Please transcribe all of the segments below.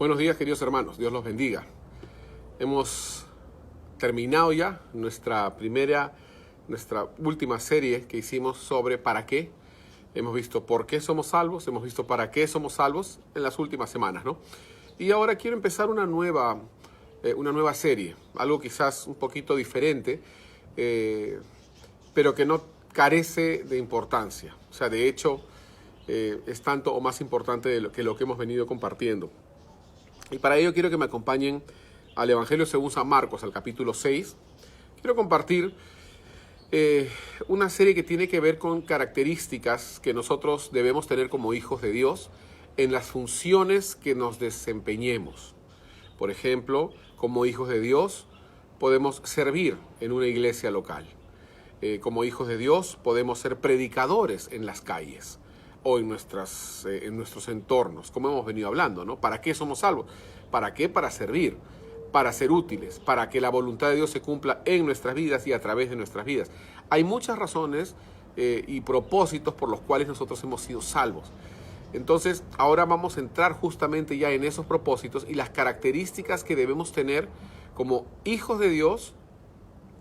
Buenos días, queridos hermanos. Dios los bendiga. Hemos terminado ya nuestra última serie que hicimos sobre ¿para qué? Hemos visto por qué somos salvos, hemos visto para qué somos salvos en las últimas semanas, ¿no? Y ahora quiero empezar una nueva serie, algo quizás un poquito diferente, pero que no carece de importancia. O sea, de hecho, es tanto o más importante de lo que hemos venido compartiendo. Y para ello quiero que me acompañen al Evangelio según San Marcos, al capítulo 6. Quiero compartir una serie que tiene que ver con características que nosotros debemos tener como hijos de Dios en las funciones que nos desempeñemos. Por ejemplo, como hijos de Dios podemos servir en una iglesia local. Como hijos de Dios podemos ser predicadores en las calles o en nuestros entornos, como hemos venido hablando, ¿no? ¿Para qué somos salvos? ¿Para qué? Para servir, para ser útiles, para que la voluntad de Dios se cumpla en nuestras vidas y a través de nuestras vidas. Hay muchas razones y propósitos por los cuales nosotros hemos sido salvos. Entonces, ahora vamos a entrar justamente ya en esos propósitos y las características que debemos tener como hijos de Dios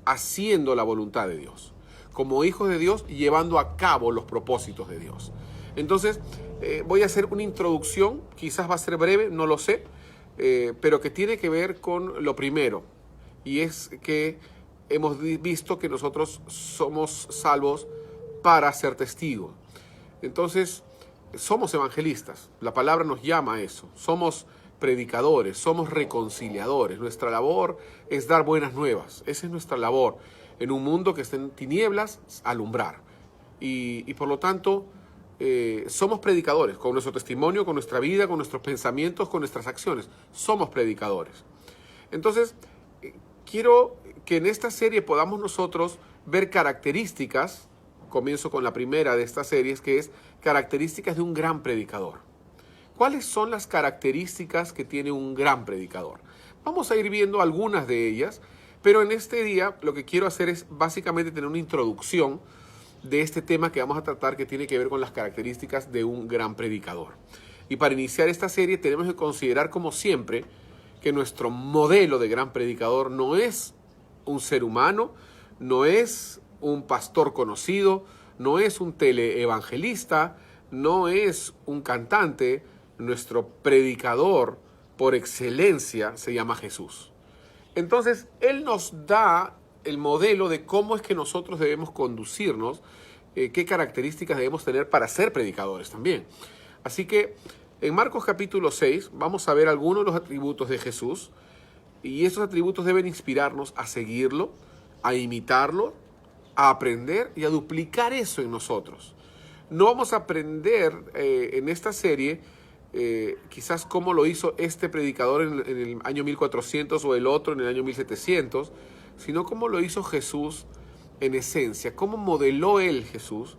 haciendo la voluntad de Dios, como hijos de Dios llevando a cabo los propósitos de Dios. Entonces, voy a hacer una introducción, quizás va a ser breve, no lo sé, pero que tiene que ver con lo primero, y es que hemos visto que nosotros somos salvos para ser testigos. Entonces, somos evangelistas, la palabra nos llama a eso, somos predicadores, somos reconciliadores. Nuestra labor es dar buenas nuevas, esa es nuestra labor. En un mundo que está en tinieblas, alumbrar. Y por lo tanto, somos predicadores, con nuestro testimonio, con nuestra vida, con nuestros pensamientos, con nuestras acciones. Somos predicadores. Entonces, quiero que en esta serie podamos nosotros ver características. Comienzo con la primera de estas series, que es características de un gran predicador. ¿Cuáles son las características que tiene un gran predicador? Vamos a ir viendo algunas de ellas, pero en este día lo que quiero hacer es básicamente tener una introducción de este tema que vamos a tratar, que tiene que ver con las características de un gran predicador. Y para iniciar esta serie tenemos que considerar, como siempre, que nuestro modelo de gran predicador no es un ser humano, no es un pastor conocido, no es un teleevangelista, no es un cantante. Nuestro predicador por excelencia se llama Jesús. Entonces, Él nos da el modelo de cómo es que nosotros debemos conducirnos, qué características debemos tener para ser predicadores también. Así que en Marcos capítulo 6 vamos a ver algunos de los atributos de Jesús, y esos atributos deben inspirarnos a seguirlo, a imitarlo, a aprender y a duplicar eso en nosotros. No vamos a aprender en esta serie quizás cómo lo hizo este predicador en el año 1400 o el otro en el año 1700, sino cómo lo hizo Jesús en esencia, cómo modeló él Jesús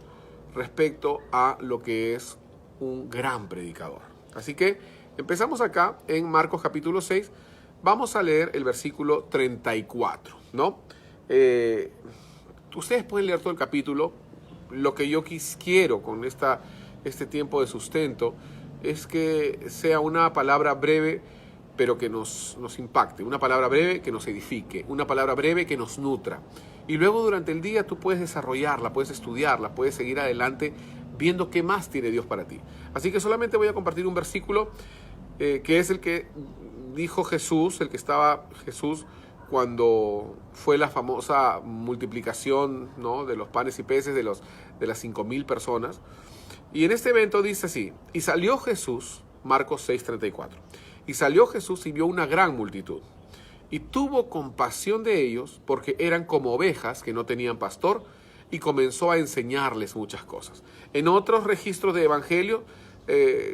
respecto a lo que es un gran predicador. Así que empezamos acá en Marcos capítulo 6, vamos a leer el versículo 34, ¿no? Ustedes pueden leer todo el capítulo. Lo que yo quiero con este tiempo de sustento es que sea una palabra breve, pero que nos impacte, una palabra breve que nos edifique, una palabra breve que nos nutra. Y luego durante el día tú puedes desarrollarla, puedes estudiarla, puedes seguir adelante viendo qué más tiene Dios para ti. Así que solamente voy a compartir un versículo que es el que dijo Jesús, el que estaba Jesús cuando fue la famosa multiplicación, ¿no?, de los panes y peces de las 5,000 personas. Y en este evento dice así: y salió Jesús, Marcos 6:34, y salió Jesús y vio una gran multitud, y tuvo compasión de ellos, porque eran como ovejas que no tenían pastor, y comenzó a enseñarles muchas cosas. En otros registros de evangelio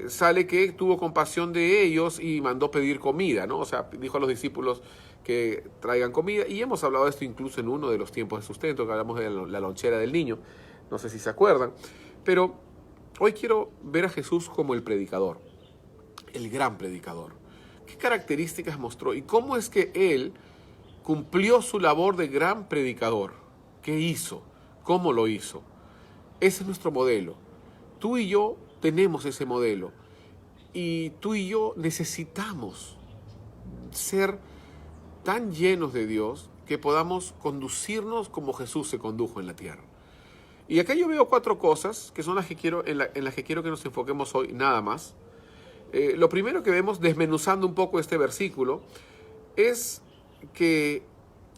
sale que tuvo compasión de ellos y mandó pedir comida, ¿no? O sea, dijo a los discípulos que traigan comida, y hemos hablado de esto incluso en uno de los tiempos de sustento, que hablamos de la lonchera del niño, no sé si se acuerdan, pero hoy quiero ver a Jesús como el predicador, el gran predicador. ¿Qué características mostró y cómo es que Él cumplió su labor de gran predicador? ¿Qué hizo? ¿Cómo lo hizo? Ese es nuestro modelo. Tú y yo tenemos ese modelo. Y tú y yo necesitamos ser tan llenos de Dios que podamos conducirnos como Jesús se condujo en la tierra. Y acá yo veo 4 cosas que son las que quiero, en las que quiero que nos enfoquemos hoy, nada más. Lo primero que vemos, desmenuzando un poco este versículo, es que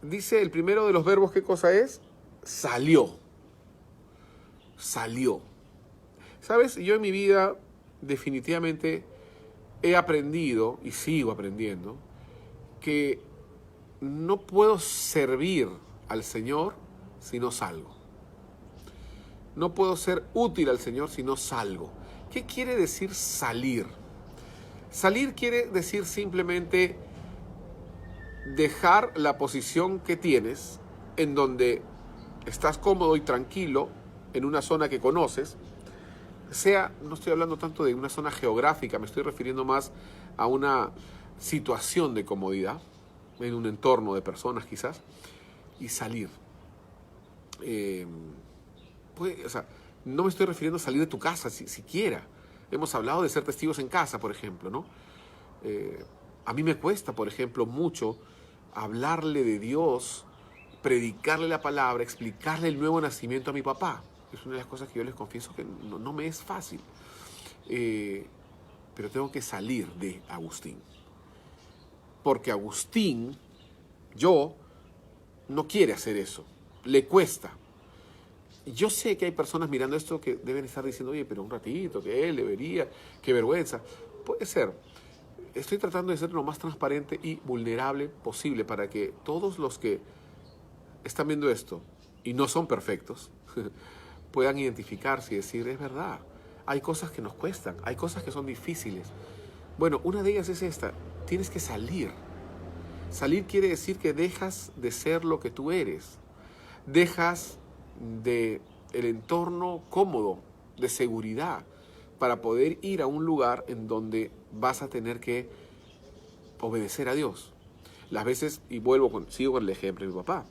dice el primero de los verbos, ¿qué cosa es? Salió. Salió. ¿Sabes? Yo en mi vida definitivamente he aprendido, y sigo aprendiendo, que no puedo servir al Señor si no salgo. No puedo ser útil al Señor si no salgo. ¿Qué quiere decir salir? Salir quiere decir simplemente dejar la posición que tienes, en donde estás cómodo y tranquilo, en una zona que conoces. No estoy hablando tanto de una zona geográfica, me estoy refiriendo más a una situación de comodidad, en un entorno de personas quizás, y salir. No me estoy refiriendo a salir de tu casa siquiera. Hemos hablado de ser testigos en casa, por ejemplo, ¿no? A mí me cuesta, por ejemplo, mucho hablarle de Dios, predicarle la palabra, explicarle el nuevo nacimiento a mi papá. Es una de las cosas que yo les confieso que no me es fácil. Pero tengo que salir de Agustín. Porque Agustín, no quiere hacer eso. Le cuesta. Yo sé que hay personas mirando esto que deben estar diciendo, oye, pero un ratito, que él debería, qué vergüenza. Puede ser. Estoy tratando de ser lo más transparente y vulnerable posible para que todos los que están viendo esto y no son perfectos puedan identificarse y decir, es verdad, hay cosas que nos cuestan, hay cosas que son difíciles. Bueno, una de ellas es esta, tienes que salir. Salir quiere decir que dejas de ser lo que tú eres, dejas de el entorno cómodo, de seguridad, para poder ir a un lugar en donde vas a tener que obedecer a Dios. Las veces, y sigo con el ejemplo de mi papá,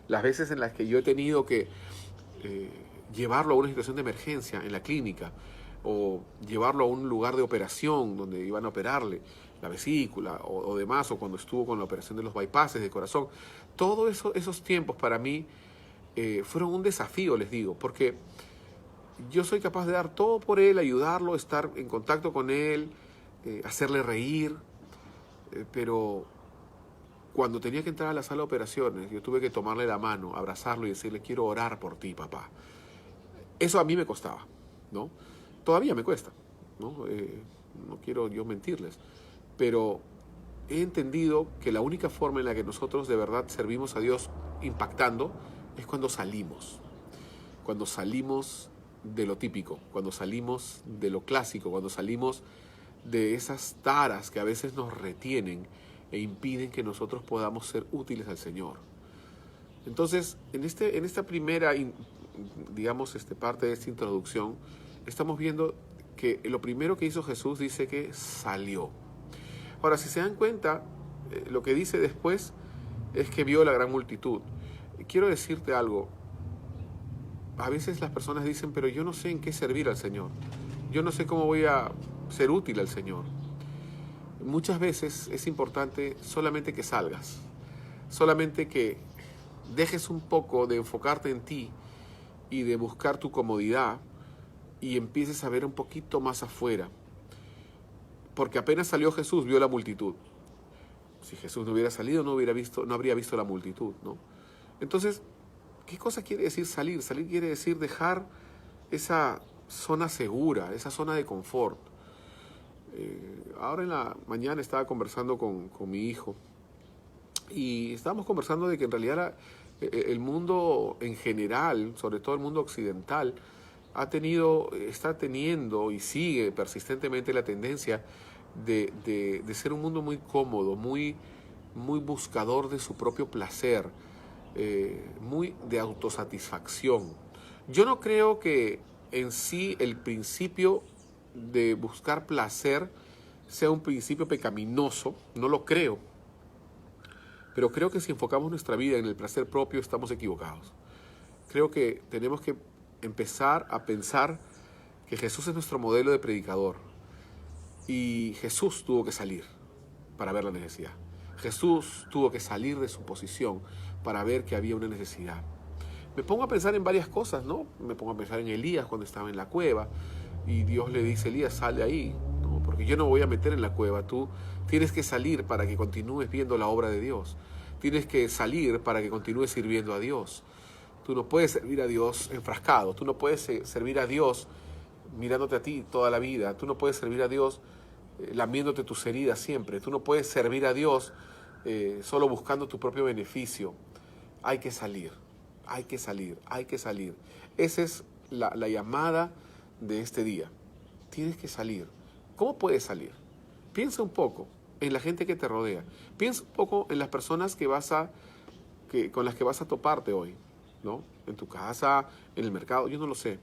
las veces en las que yo he tenido que llevarlo a una situación de emergencia en la clínica, o llevarlo a un lugar de operación donde iban a operarle la vesícula o demás, o cuando estuvo con la operación de los bypasses de corazón. Todos esos tiempos para mí fueron un desafío, les digo, porque yo soy capaz de dar todo por él, ayudarlo, estar en contacto con él, hacerle reír, pero cuando tenía que entrar a la sala de operaciones, yo tuve que tomarle la mano, abrazarlo y decirle, quiero orar por ti, papá. Eso a mí me costaba, ¿no? Todavía me cuesta, ¿no? No quiero yo mentirles, pero he entendido que la única forma en la que nosotros de verdad servimos a Dios impactando es cuando salimos de lo típico, cuando salimos de lo clásico, cuando salimos de esas taras que a veces nos retienen e impiden que nosotros podamos ser útiles al Señor. Entonces, en esta primera, digamos, parte de esta introducción, estamos viendo que lo primero que hizo Jesús dice que salió. Ahora, si se dan cuenta, lo que dice después es que vio la gran multitud. Quiero decirte algo. A veces las personas dicen, pero yo no sé en qué servir al Señor. Yo no sé cómo voy a ser útil al Señor. Muchas veces es importante solamente que salgas, solamente que dejes un poco de enfocarte en ti y de buscar tu comodidad y empieces a ver un poquito más afuera. Porque apenas salió Jesús, vio la multitud. Si Jesús no hubiera salido, no habría visto la multitud, ¿no? Entonces, ¿qué cosa quiere decir salir? Salir quiere decir dejar esa zona segura, esa zona de confort. Ahora en la mañana estaba conversando con mi hijo y estábamos conversando de que en realidad el mundo en general, sobre todo el mundo occidental, está teniendo y sigue persistentemente la tendencia de ser un mundo muy cómodo, muy buscador de su propio placer, muy de autosatisfacción. Yo no creo que en sí el principio de buscar placer sea un principio pecaminoso, no lo creo, pero creo que si enfocamos nuestra vida en el placer propio estamos equivocados. Creo que tenemos que empezar a pensar que Jesús es nuestro modelo de predicador Y Jesús tuvo que salir para ver la necesidad. Jesús tuvo que salir de su posición para ver que había una necesidad. Me pongo a pensar en varias cosas, ¿no? Me pongo a pensar en Elías cuando estaba en la cueva y Dios le dice: Elías, sal de ahí, ¿no? Porque yo no me voy a meter en la cueva. Tú tienes que salir para que continúes viendo la obra de Dios. Tienes que salir para que continúes sirviendo a Dios. Tú no puedes servir a Dios enfrascado. Tú no puedes servir a Dios mirándote a ti toda la vida. Tú no puedes servir a Dios lamiéndote tus heridas siempre. Tú no puedes servir a Dios solo buscando tu propio beneficio. Hay que salir, hay que salir, hay que salir. Esa es la llamada de este día. Tienes que salir. ¿Cómo puedes salir? Piensa un poco en la gente que te rodea. Piensa un poco en las personas con las que vas a toparte hoy, ¿no? En tu casa, en el mercado, yo no lo sé.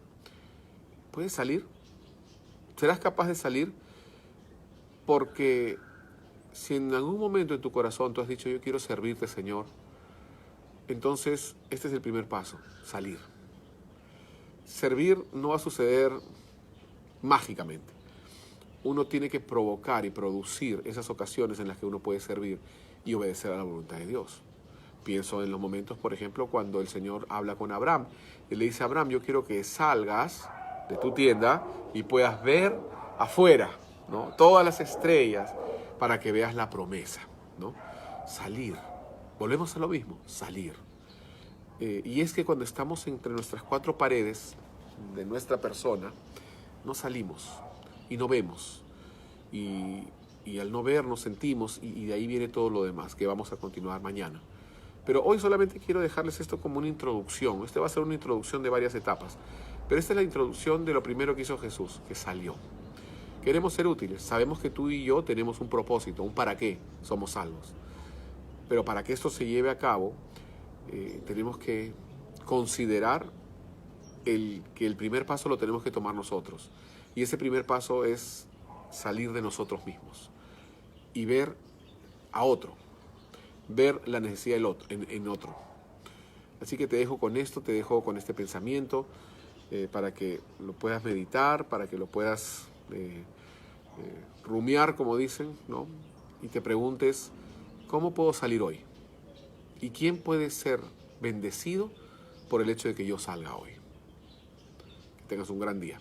¿Puedes salir? ¿Serás capaz de salir? Porque si en algún momento en tu corazón tú has dicho: yo quiero servirte, Señor, entonces este es el primer paso: salir. Servir no va a suceder mágicamente. Uno tiene que provocar y producir esas ocasiones en las que uno puede servir y obedecer a la voluntad de Dios. Pienso en los momentos, por ejemplo, cuando el Señor habla con Abraham y le dice a Abraham: yo quiero que salgas de tu tienda y puedas ver afuera, ¿no?, todas las estrellas, para que veas la promesa, ¿no? Salir. Volvemos a lo mismo: salir. Y es que cuando estamos entre nuestras cuatro paredes de nuestra persona, no salimos y no vemos. Y al no ver nos sentimos, y de ahí viene todo lo demás que vamos a continuar mañana. Pero hoy solamente quiero dejarles esto como una introducción. Este va a ser una introducción de varias etapas. Pero esta es la introducción de lo primero que hizo Jesús, que salió. Queremos ser útiles. Sabemos que tú y yo tenemos un propósito, un para qué somos salvos. Pero para que esto se lleve a cabo, tenemos que considerar que el primer paso lo tenemos que tomar nosotros. Y ese primer paso es salir de nosotros mismos y ver a otro, ver la necesidad del otro, en otro. Así que te dejo con esto, te dejo con este pensamiento para que lo puedas meditar, para que lo puedas rumiar, como dicen, ¿no? Y te preguntes: ¿cómo puedo salir hoy? ¿Y quién puede ser bendecido por el hecho de que yo salga hoy? Que tengas un gran día.